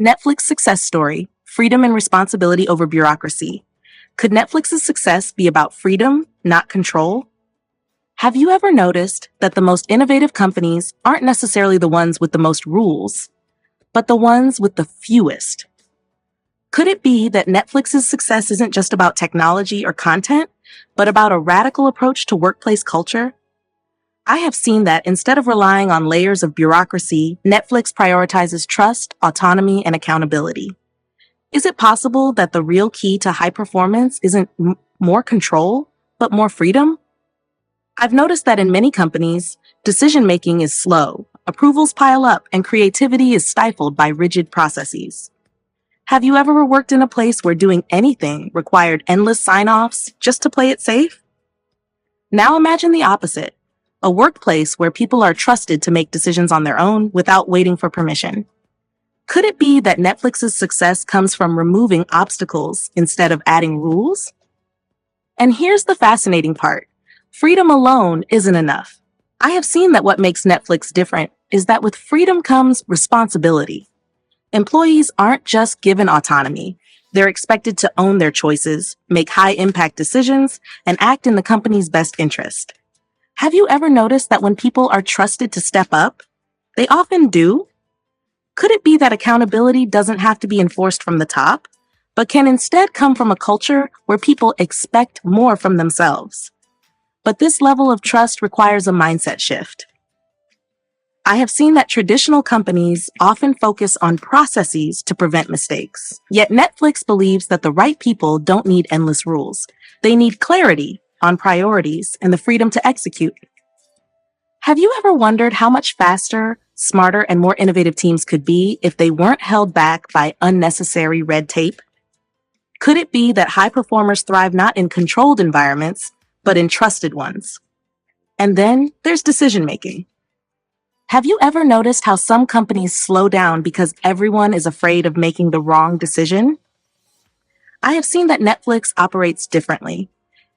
Netflix success story, freedom and responsibility over bureaucracy. Could Netflix's success be about freedom, not control? Have you ever noticed that the most innovative companies aren't necessarily the ones with the most rules, but the ones with the fewest? Could it be that Netflix's success isn't just about technology or content, but about a radical approach to workplace culture? I have seen that instead of relying on layers of bureaucracy, Netflix prioritizes trust, autonomy, and accountability. Is it possible that the real key to high performance isn't more control, but more freedom? I've noticed that in many companies, decision-making is slow, approvals pile up, and creativity is stifled by rigid processes. Have you ever worked in a place where doing anything required endless sign-offs just to play it safe? Now imagine the opposite. A workplace where people are trusted to make decisions on their own without waiting for permission. Could it be that Netflix's success comes from removing obstacles instead of adding rules? And here's the fascinating part. Freedom alone isn't enough. I have seen that what makes Netflix different is that with freedom comes responsibility. Employees aren't just given autonomy. They're expected to own their choices, make high-impact decisions, and act in the company's best interest. Have you ever noticed that when people are trusted to step up, they often do? Could it be that accountability doesn't have to be enforced from the top, but can instead come from a culture where people expect more from themselves? But this level of trust requires a mindset shift. I have seen that traditional companies often focus on processes to prevent mistakes. Yet Netflix believes that the right people don't need endless rules. They need clarity on priorities and the freedom to execute. Have you ever wondered how much faster, smarter, and more innovative teams could be if they weren't held back by unnecessary red tape? Could it be that high performers thrive not in controlled environments, but in trusted ones? And then there's decision-making. Have you ever noticed how some companies slow down because everyone is afraid of making the wrong decision? I have seen that Netflix operates differently.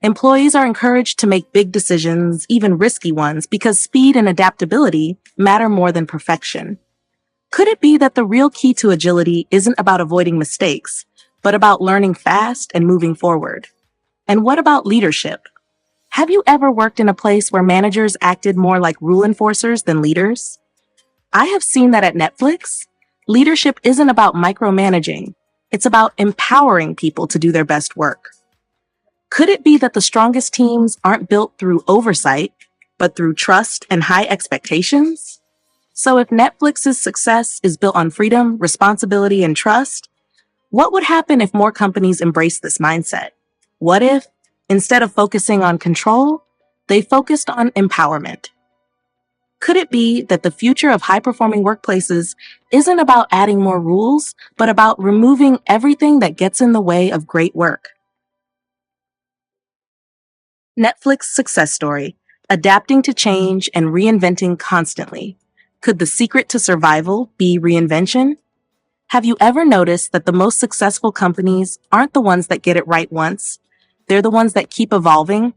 Employees are encouraged to make big decisions, even risky ones, because speed and adaptability matter more than perfection. Could it be that the real key to agility isn't about avoiding mistakes, but about learning fast and moving forward? And what about leadership? Have you ever worked in a place where managers acted more like rule enforcers than leaders? I have seen that at Netflix. Leadership isn't about micromanaging. It's about empowering people to do their best work. Could it be that the strongest teams aren't built through oversight, but through trust and high expectations? So if Netflix's success is built on freedom, responsibility, and trust, what would happen if more companies embraced this mindset? What if, instead of focusing on control, they focused on empowerment? Could it be that the future of high-performing workplaces isn't about adding more rules, but about removing everything that gets in the way of great work? Netflix success story, adapting to change and reinventing constantly. Could the secret to survival be reinvention? Have you ever noticed that the most successful companies aren't the ones that get it right once? They're the ones that keep evolving?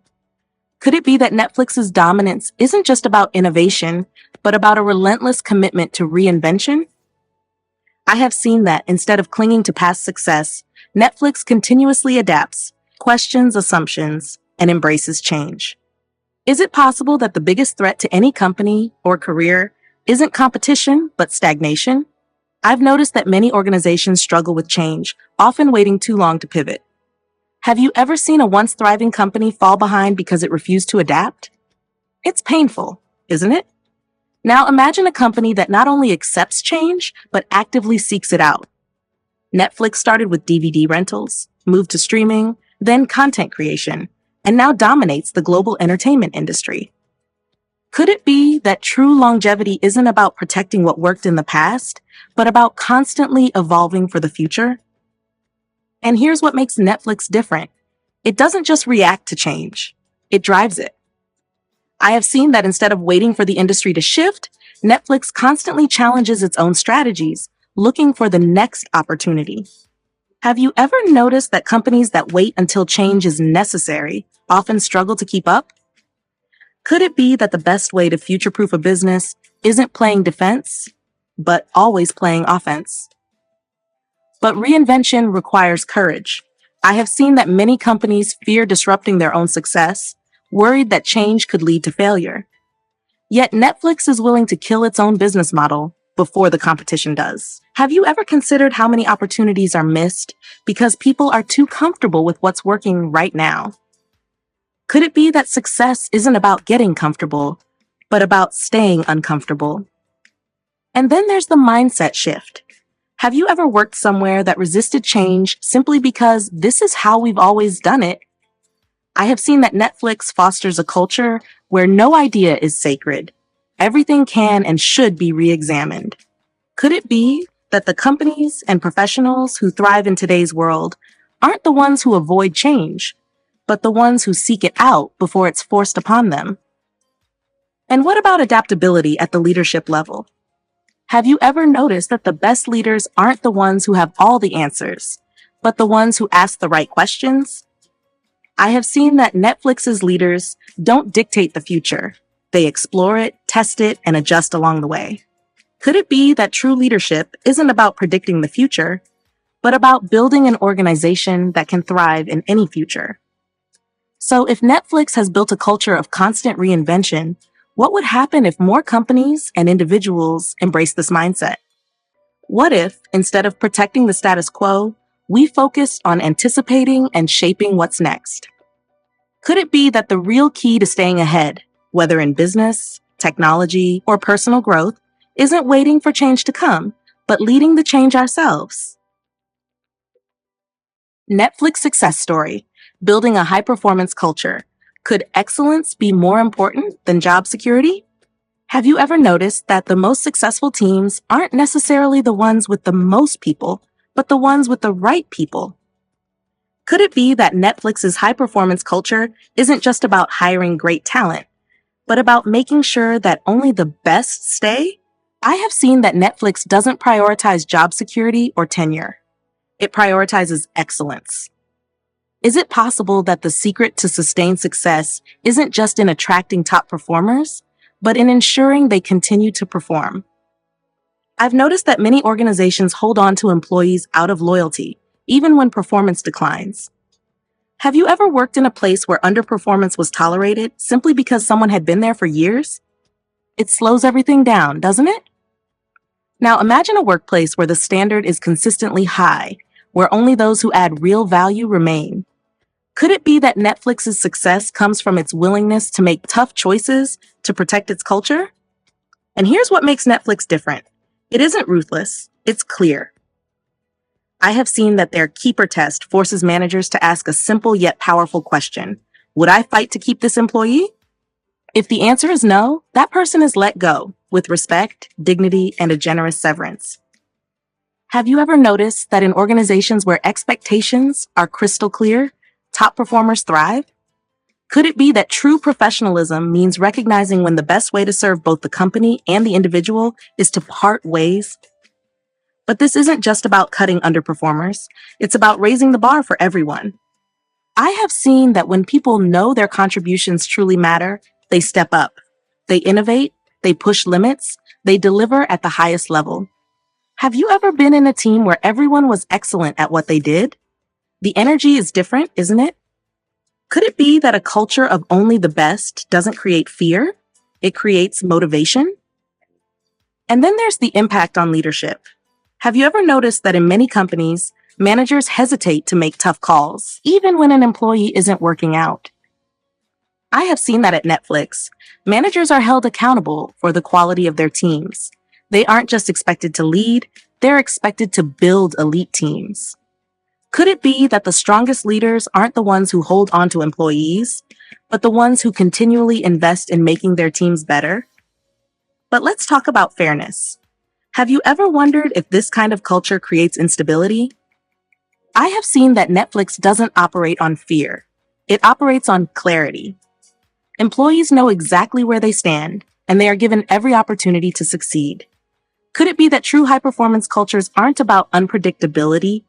Could it be that Netflix's dominance isn't just about innovation, but about a relentless commitment to reinvention? I have seen that instead of clinging to past success, Netflix continuously adapts, questions assumptions, and embraces change. Is it possible that the biggest threat to any company or career isn't competition, but stagnation? I've noticed that many organizations struggle with change, often waiting too long to pivot. Have you ever seen a once thriving company fall behind because it refused to adapt? It's painful, isn't it? Now imagine a company that not only accepts change, but actively seeks it out. Netflix started with DVD rentals, moved to streaming, then content creation, and now dominates the global entertainment industry. Could it be that true longevity isn't about protecting what worked in the past, but about constantly evolving for the future? And here's what makes Netflix different. It doesn't just react to change, it drives it. I have seen that instead of waiting for the industry to shift, Netflix constantly challenges its own strategies, looking for the next opportunity. Have you ever noticed that companies that wait until change is necessary often struggle to keep up? Could it be that the best way to future-proof a business isn't playing defense, but always playing offense? But reinvention requires courage. I have seen that many companies fear disrupting their own success, worried that change could lead to failure. Yet Netflix is willing to kill its own business model before the competition does. Have you ever considered how many opportunities are missed because people are too comfortable with what's working right now? Could it be that success isn't about getting comfortable, but about staying uncomfortable? And then there's the mindset shift. Have you ever worked somewhere that resisted change simply because this is how we've always done it? I have seen that Netflix fosters a culture where no idea is sacred. Everything can and should be re-examined. Could it be that the companies and professionals who thrive in today's world aren't the ones who avoid change, but the ones who seek it out before it's forced upon them? And what about adaptability at the leadership level? Have you ever noticed that the best leaders aren't the ones who have all the answers, but the ones who ask the right questions? I have seen that Netflix's leaders don't dictate the future. They explore it, test it, and adjust along the way. Could it be that true leadership isn't about predicting the future, but about building an organization that can thrive in any future? So if Netflix has built a culture of constant reinvention, what would happen if more companies and individuals embrace this mindset? What if, instead of protecting the status quo, we focused on anticipating and shaping what's next? Could it be that the real key to staying ahead, whether in business, technology, or personal growth, isn't waiting for change to come, but leading the change ourselves? Netflix success story, building a high-performance culture. Could excellence be more important than job security? Have you ever noticed that the most successful teams aren't necessarily the ones with the most people, but the ones with the right people? Could it be that Netflix's high-performance culture isn't just about hiring great talent, but about making sure that only the best stay? I have seen that Netflix doesn't prioritize job security or tenure. It prioritizes excellence. Is it possible that the secret to sustained success isn't just in attracting top performers, but in ensuring they continue to perform? I've noticed that many organizations hold on to employees out of loyalty, even when performance declines. Have you ever worked in a place where underperformance was tolerated simply because someone had been there for years? It slows everything down, doesn't it? Now imagine a workplace where the standard is consistently high, where only those who add real value remain. Could it be that Netflix's success comes from its willingness to make tough choices to protect its culture? And here's what makes Netflix different. It isn't ruthless, it's clear. I have seen that their keeper test forces managers to ask a simple yet powerful question. Would I fight to keep this employee? If the answer is no, that person is let go with respect, dignity, and a generous severance. Have you ever noticed that in organizations where expectations are crystal clear, top performers thrive? Could it be that true professionalism means recognizing when the best way to serve both the company and the individual is to part ways? But this isn't just about cutting underperformers. It's about raising the bar for everyone. I have seen that when people know their contributions truly matter, they step up. They innovate, they push limits, they deliver at the highest level. Have you ever been in a team where everyone was excellent at what they did? The energy is different, isn't it? Could it be that a culture of only the best doesn't create fear? It creates motivation? And then there's the impact on leadership. Have you ever noticed that in many companies, managers hesitate to make tough calls, even when an employee isn't working out? I have seen that at Netflix. Managers are held accountable for the quality of their teams. They aren't just expected to lead, they're expected to build elite teams. Could it be that the strongest leaders aren't the ones who hold on to employees, but the ones who continually invest in making their teams better? But let's talk about fairness. Have you ever wondered if this kind of culture creates instability? I have seen that Netflix doesn't operate on fear. It operates on clarity. Employees know exactly where they stand, and they are given every opportunity to succeed. Could it be that true high-performance cultures aren't about unpredictability,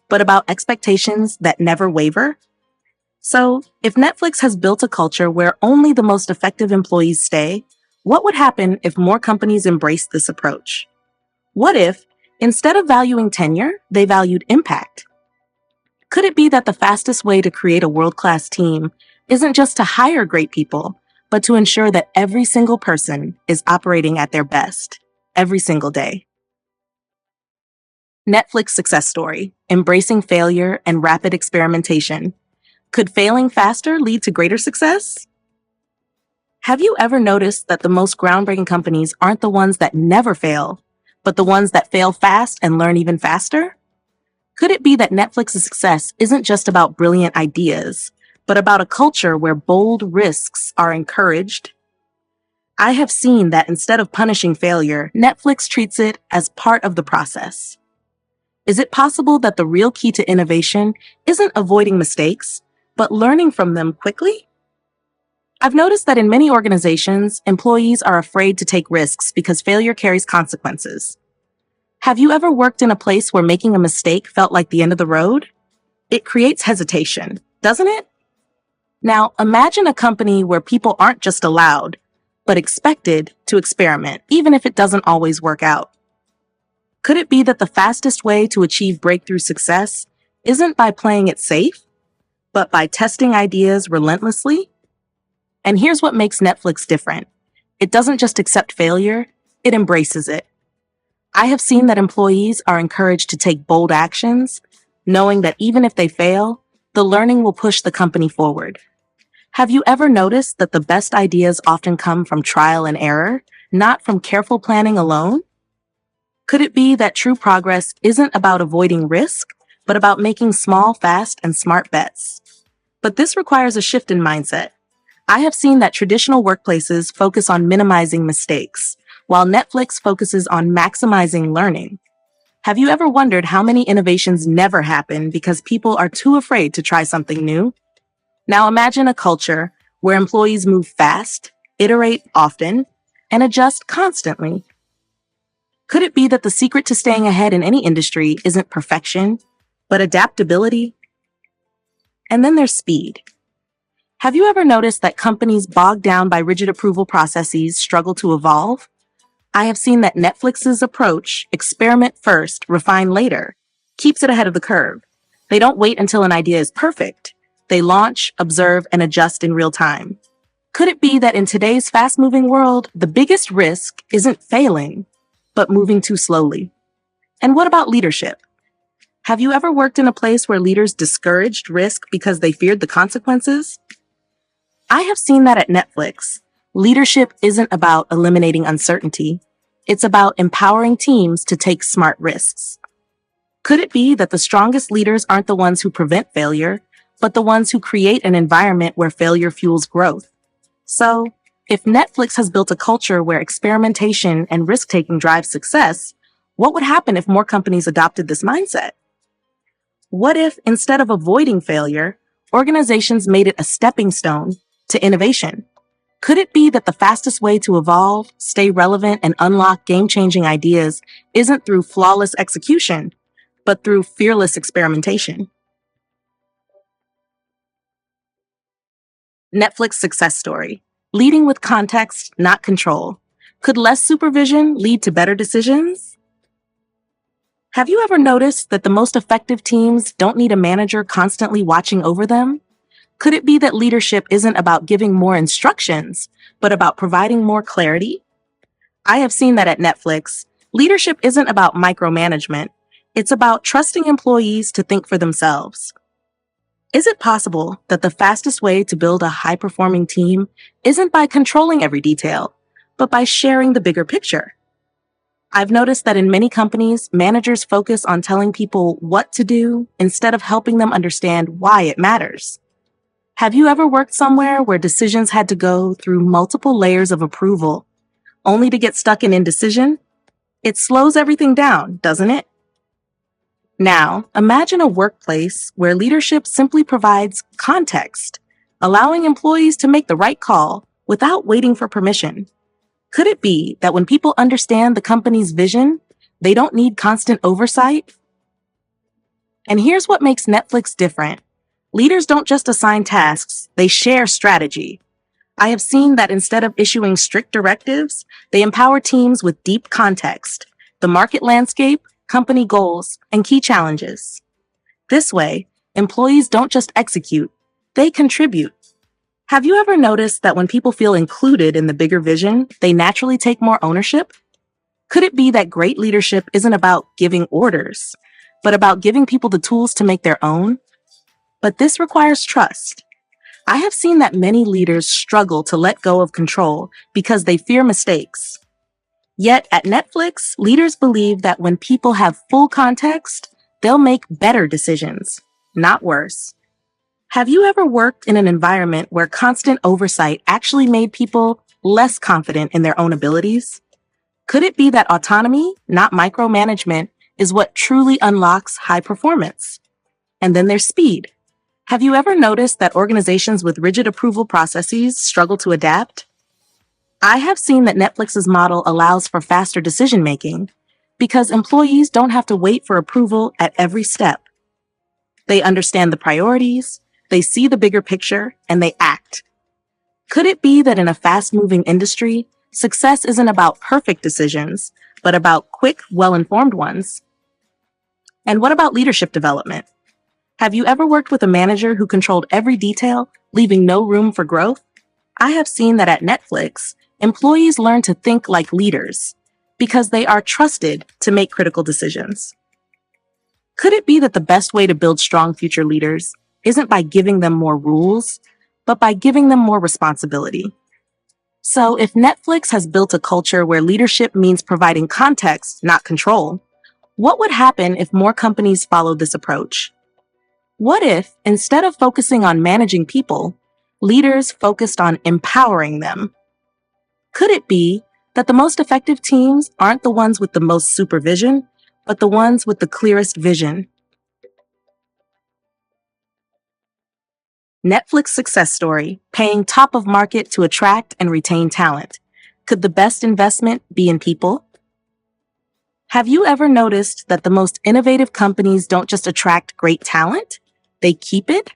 but about expectations that never waver? So, if Netflix has built a culture where only the most effective employees stay, what would happen if more companies embraced this approach? What if, Instead of valuing tenure, they valued impact. Could it be that the fastest way to create a world-class team isn't just to hire great people, but to ensure that every single person is operating at their best every single day? Netflix success story, embracing failure and rapid experimentation. Could failing faster lead to greater success? Have you ever noticed that the most groundbreaking companies aren't the ones that never fail, but the ones that fail fast and learn even faster? Could it be that Netflix's success isn't just about brilliant ideas, but about a culture where bold risks are encouraged? I have seen that instead of punishing failure, Netflix treats it as part of the process. Is it possible that the real key to innovation isn't avoiding mistakes, but learning from them quickly? I've noticed that in many organizations, employees are afraid to take risks because failure carries consequences. Have you ever worked in a place where making a mistake felt like the end of the road? It creates hesitation, doesn't it? Now, imagine a company where people aren't just allowed, but expected to experiment, even if it doesn't always work out. Could it be that the fastest way to achieve breakthrough success isn't by playing it safe, but by testing ideas relentlessly? And here's what makes Netflix different. It doesn't just accept failure, it embraces it. I have seen that employees are encouraged to take bold actions, knowing that even if they fail, the learning will push the company forward. Have you ever noticed that the best ideas often come from trial and error, not from careful planning alone? Could it be that true progress isn't about avoiding risk, but about making small, fast, and smart bets? But this requires a shift in mindset. I have seen that traditional workplaces focus on minimizing mistakes, while Netflix focuses on maximizing learning. Have you ever wondered how many innovations never happen because people are too afraid to try something new? Now imagine a culture where employees move fast, iterate often, and adjust constantly. Could it be that the secret to staying ahead in any industry isn't perfection, but adaptability? And then there's speed. Have you ever noticed that companies bogged down by rigid approval processes struggle to evolve? I have seen that Netflix's approach, experiment first, refine later, keeps it ahead of the curve. They don't wait until an idea is perfect. They launch, observe, and adjust in real time. Could it be that in today's fast-moving world, the biggest risk isn't failing, but moving too slowly? And what about leadership? Have you ever worked in a place where leaders discouraged risk because they feared the consequences? I have seen that at Netflix. Leadership isn't about eliminating uncertainty. It's about empowering teams to take smart risks. Could it be that the strongest leaders aren't the ones who prevent failure, but the ones who create an environment where failure fuels growth? So, if Netflix has built a culture where experimentation and risk-taking drive success, what would happen if more companies adopted this mindset? What if, instead of avoiding failure, organizations made it a stepping stone to innovation? Could it be that the fastest way to evolve, stay relevant, and unlock game-changing ideas isn't through flawless execution, but through fearless experimentation? Netflix success story. Leading with context, not control. Could less supervision lead to better decisions? Have you ever noticed that the most effective teams don't need a manager constantly watching over them? Could it be that leadership isn't about giving more instructions, but about providing more clarity? I have seen that at Netflix. Leadership isn't about micromanagement. It's about trusting employees to think for themselves. Is it possible that the fastest way to build a high-performing team isn't by controlling every detail, but by sharing the bigger picture? I've noticed that in many companies, managers focus on telling people what to do instead of helping them understand why it matters. Have you ever worked somewhere where decisions had to go through multiple layers of approval, only to get stuck in indecision? It slows everything down, doesn't it? Now, imagine a workplace where leadership simply provides context, allowing employees to make the right call without waiting for permission. Could it be that when people understand the company's vision, they don't need constant oversight? And here's what makes Netflix different. Leaders don't just assign tasks, they share strategy. I have seen that instead of issuing strict directives, they empower teams with deep context, the market landscape, company goals, and key challenges. This way, employees don't just execute, they contribute. Have you ever noticed that when people feel included in the bigger vision, they naturally take more ownership? Could it be that great leadership isn't about giving orders, but about giving people the tools to make their own? But this requires trust. I have seen that many leaders struggle to let go of control because they fear mistakes. Yet at Netflix, leaders believe that when people have full context, they'll make better decisions, not worse. Have you ever worked in an environment where constant oversight actually made people less confident in their own abilities? Could it be that autonomy, not micromanagement, is what truly unlocks high performance? And then there's speed. Have you ever noticed that organizations with rigid approval processes struggle to adapt? I have seen that Netflix's model allows for faster decision-making because employees don't have to wait for approval at every step. They understand the priorities, they see the bigger picture, and they act. Could it be that in a fast-moving industry, success isn't about perfect decisions, but about quick, well-informed ones? And what about leadership development? Have you ever worked with a manager who controlled every detail, leaving no room for growth? I have seen that at Netflix, employees learn to think like leaders because they are trusted to make critical decisions. Could it be that the best way to build strong future leaders isn't by giving them more rules, but by giving them more responsibility? So if Netflix has built a culture where leadership means providing context, not control, what would happen if more companies followed this approach? What if, instead of focusing on managing people, leaders focused on empowering them? Could it be that the most effective teams aren't the ones with the most supervision, but the ones with the clearest vision? Netflix success story, paying top of market to attract and retain talent. Could the best investment be in people? Have you ever noticed that the most innovative companies don't just attract great talent? They keep it?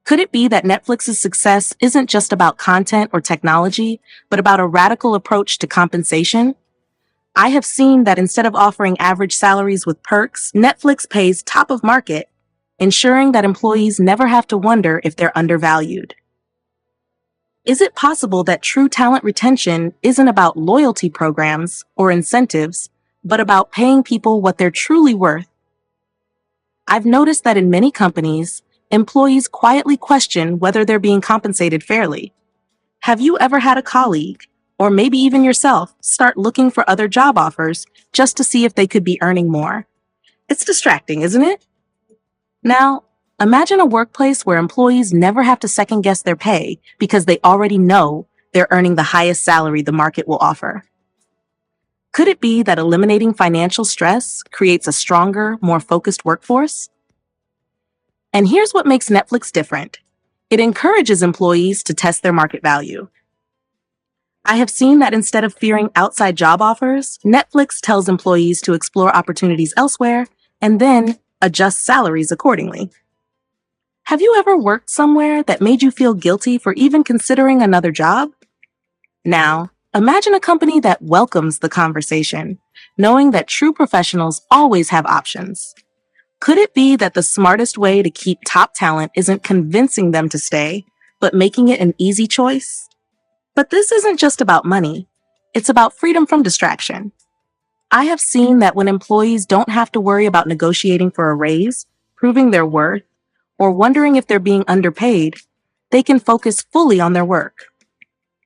Could it be that Netflix's success isn't just about content or technology, but about a radical approach to compensation? I have seen that instead of offering average salaries with perks, Netflix pays top of market, ensuring that employees never have to wonder if they're undervalued. Is it possible that true talent retention isn't about loyalty programs or incentives, but about paying people what they're truly worth? I've noticed that in many companies, employees quietly question whether they're being compensated fairly. Have you ever had a colleague, or maybe even yourself, start looking for other job offers just to see if they could be earning more? It's distracting, isn't it? Now, imagine a workplace where employees never have to second-guess their pay because they already know they're earning the highest salary the market will offer. Could it be that eliminating financial stress creates a stronger, more focused workforce? And here's what makes Netflix different. It encourages employees to test their market value. I have seen that instead of fearing outside job offers, Netflix tells employees to explore opportunities elsewhere and then adjust salaries accordingly. Have you ever worked somewhere that made you feel guilty for even considering another job? Now, imagine a company that welcomes the conversation, knowing that true professionals always have options. Could it be that the smartest way to keep top talent isn't convincing them to stay, but making it an easy choice? But this isn't just about money. It's about freedom from distraction. I have seen that when employees don't have to worry about negotiating for a raise, proving their worth, or wondering if they're being underpaid, they can focus fully on their work.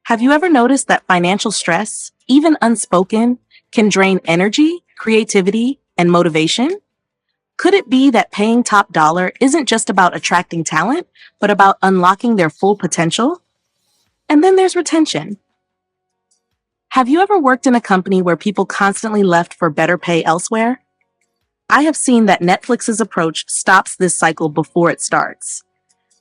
Have you ever noticed that financial stress, even unspoken, can drain energy, creativity, and motivation? Could it be that paying top dollar isn't just about attracting talent, but about unlocking their full potential? And then there's retention. Have you ever worked in a company where people constantly left for better pay elsewhere? I have seen that Netflix's approach stops this cycle before it starts.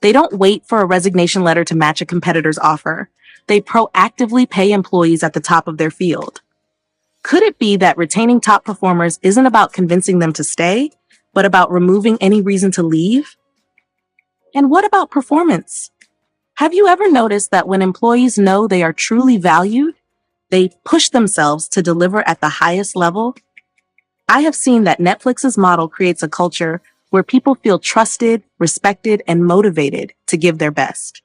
They don't wait for a resignation letter to match a competitor's offer. They proactively pay employees at the top of their field. Could it be that retaining top performers isn't about convincing them to stay, but about removing any reason to leave? And what about performance? Have you ever noticed that when employees know they are truly valued, they push themselves to deliver at the highest level? I have seen that Netflix's model creates a culture where people feel trusted, respected, and motivated to give their best.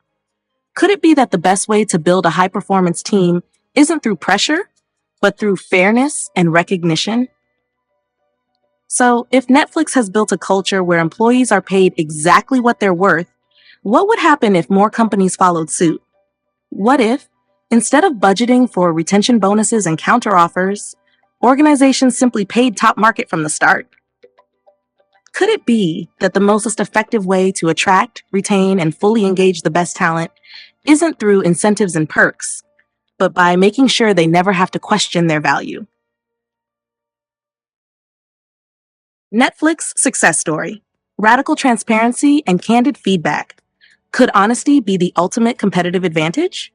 Could it be that the best way to build a high-performance team isn't through pressure, but through fairness and recognition? So, if Netflix has built a culture where employees are paid exactly what they're worth, what would happen if more companies followed suit? What if, instead of budgeting for retention bonuses and counteroffers, organizations simply paid top market from the start? Could it be that the most effective way to attract, retain, and fully engage the best talent isn't through incentives and perks, but by making sure they never have to question their value? Netflix success story: radical transparency and candid feedback. Could honesty be the ultimate competitive advantage?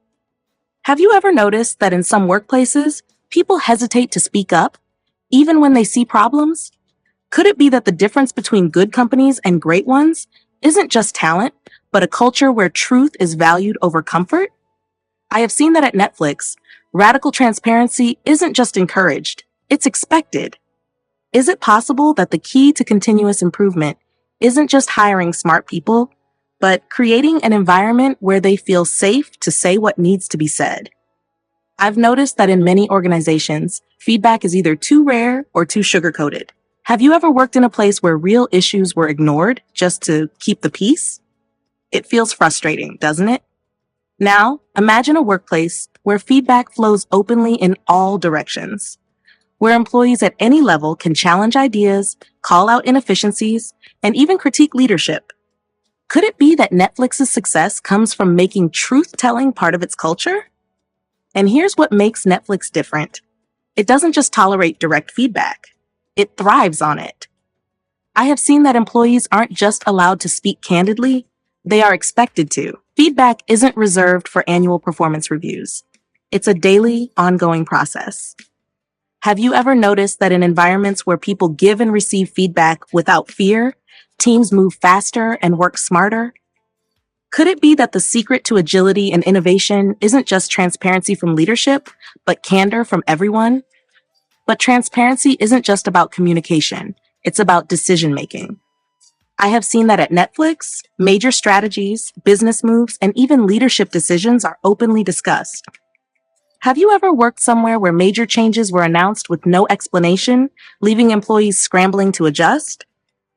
Have you ever noticed that in some workplaces, people hesitate to speak up, even when they see problems? Could it be that the difference between good companies and great ones isn't just talent, but a culture where truth is valued over comfort? I have seen that at Netflix, radical transparency isn't just encouraged, it's expected. Is it possible that the key to continuous improvement isn't just hiring smart people, but creating an environment where they feel safe to say what needs to be said? I've noticed that in many organizations, feedback is either too rare or too sugar-coated. Have you ever worked in a place where real issues were ignored just to keep the peace? It feels frustrating, doesn't it? Now, imagine a workplace where feedback flows openly in all directions, where employees at any level can challenge ideas, call out inefficiencies, and even critique leadership. Could it be that Netflix's success comes from making truth-telling part of its culture? And here's what makes Netflix different. It doesn't just tolerate direct feedback. It thrives on it. I have seen that employees aren't just allowed to speak candidly, they are expected to. Feedback isn't reserved for annual performance reviews. It's a daily, ongoing process. Have you ever noticed that in environments where people give and receive feedback without fear, teams move faster and work smarter? Could it be that the secret to agility and innovation isn't just transparency from leadership, but candor from everyone? But transparency isn't just about communication, it's about decision-making. I have seen that at Netflix, major strategies, business moves, and even leadership decisions are openly discussed. Have you ever worked somewhere where major changes were announced with no explanation, leaving employees scrambling to adjust?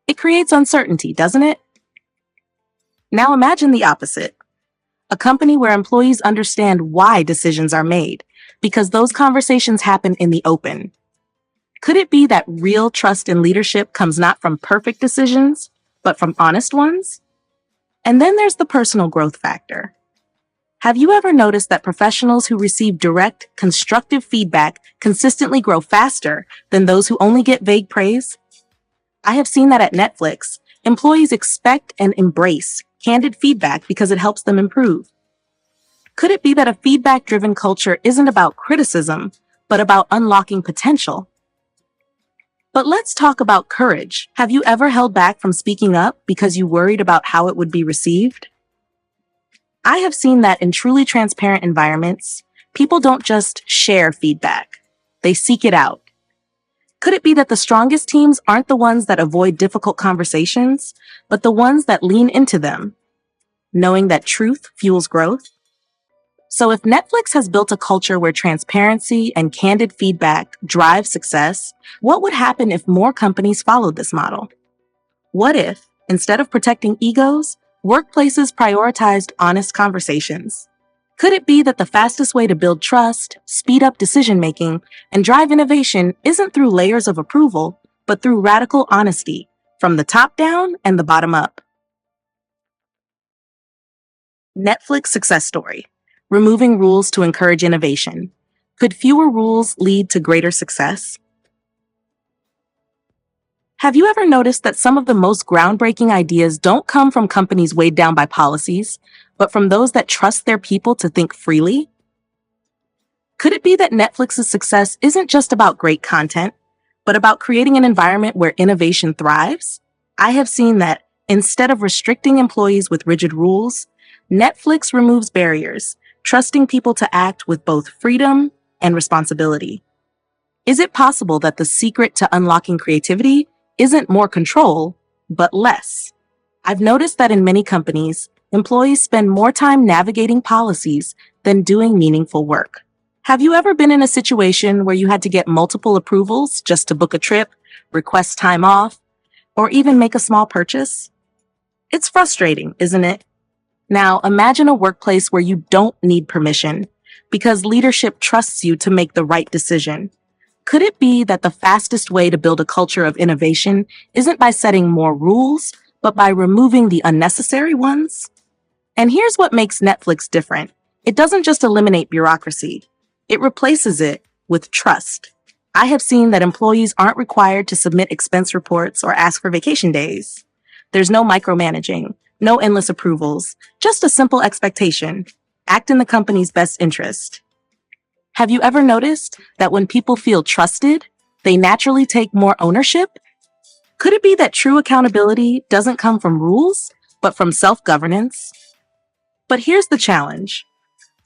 It creates uncertainty, doesn't it? Now imagine the opposite. A company where employees understand why decisions are made, because those conversations happen in the open. Could it be that real trust in leadership comes not from perfect decisions, but from honest ones? And then there's the personal growth factor. Have you ever noticed that professionals who receive direct, constructive feedback consistently grow faster than those who only get vague praise? I have seen that at Netflix, employees expect and embrace candid feedback because it helps them improve. Could it be that a feedback-driven culture isn't about criticism, but about unlocking potential? But let's talk about courage. Have you ever held back from speaking up because you worried about how it would be received? I have seen that in truly transparent environments, people don't just share feedback, they seek it out. Could it be that the strongest teams aren't the ones that avoid difficult conversations, but the ones that lean into them, knowing that truth fuels growth? So if Netflix has built a culture where transparency and candid feedback drive success, what would happen if more companies followed this model? What if, instead of protecting egos, workplaces prioritized honest conversations? Could it be that the fastest way to build trust, speed up decision-making, and drive innovation isn't through layers of approval, but through radical honesty, from the top down and the bottom up? Netflix success story: removing rules to encourage innovation. Could fewer rules lead to greater success? Have you ever noticed that some of the most groundbreaking ideas don't come from companies weighed down by policies, but from those that trust their people to think freely? Could it be that Netflix's success isn't just about great content, but about creating an environment where innovation thrives? I have seen that instead of restricting employees with rigid rules, Netflix removes barriers, trusting people to act with both freedom and responsibility. Is it possible that the secret to unlocking creativity isn't more control, but less? I've noticed that in many companies, employees spend more time navigating policies than doing meaningful work. Have you ever been in a situation where you had to get multiple approvals just to book a trip, request time off, or even make a small purchase? It's frustrating, isn't it? Now, imagine a workplace where you don't need permission because leadership trusts you to make the right decision. Could it be that the fastest way to build a culture of innovation isn't by setting more rules, but by removing the unnecessary ones? And here's what makes Netflix different. It doesn't just eliminate bureaucracy. It replaces it with trust. I have seen that employees aren't required to submit expense reports or ask for vacation days. There's no micromanaging, no endless approvals, just a simple expectation. Act in the company's best interest. Have you ever noticed that when people feel trusted, they naturally take more ownership? Could it be that true accountability doesn't come from rules, but from self-governance? But here's the challenge.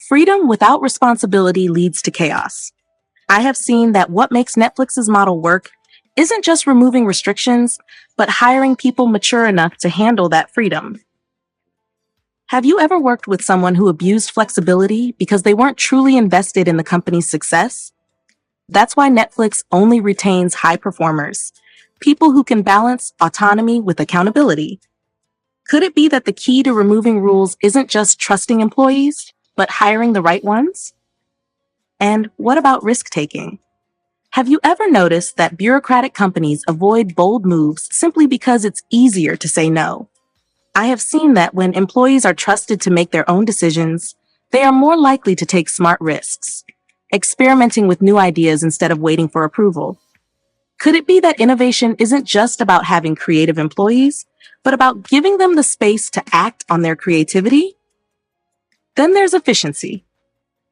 Freedom without responsibility leads to chaos. I have seen that what makes Netflix's model work isn't just removing restrictions, but hiring people mature enough to handle that freedom. Have you ever worked with someone who abused flexibility because they weren't truly invested in the company's success? That's why Netflix only retains high performers, people who can balance autonomy with accountability. Could it be that the key to removing rules isn't just trusting employees, but hiring the right ones? And what about risk-taking? Have you ever noticed that bureaucratic companies avoid bold moves simply because it's easier to say no? I have seen that when employees are trusted to make their own decisions, they are more likely to take smart risks, experimenting with new ideas instead of waiting for approval. Could it be that innovation isn't just about having creative employees, but about giving them the space to act on their creativity? Then there's efficiency.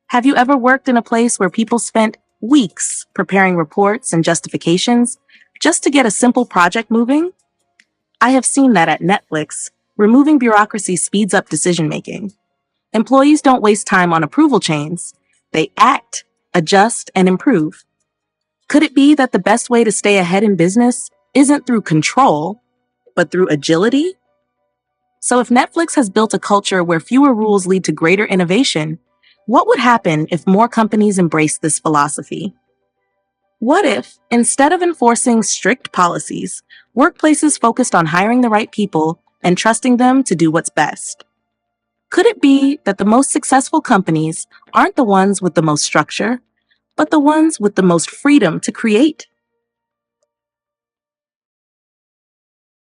Have you ever worked in a place where people spent weeks preparing reports and justifications just to get a simple project moving? I have seen that at Netflix. Removing bureaucracy speeds up decision-making. Employees don't waste time on approval chains. They act, adjust, and improve. Could it be that the best way to stay ahead in business isn't through control, but through agility? So if Netflix has built a culture where fewer rules lead to greater innovation, what would happen if more companies embraced this philosophy? What if, instead of enforcing strict policies, workplaces focused on hiring the right people and trusting them to do what's best? Could it be that the most successful companies aren't the ones with the most structure, but the ones with the most freedom to create?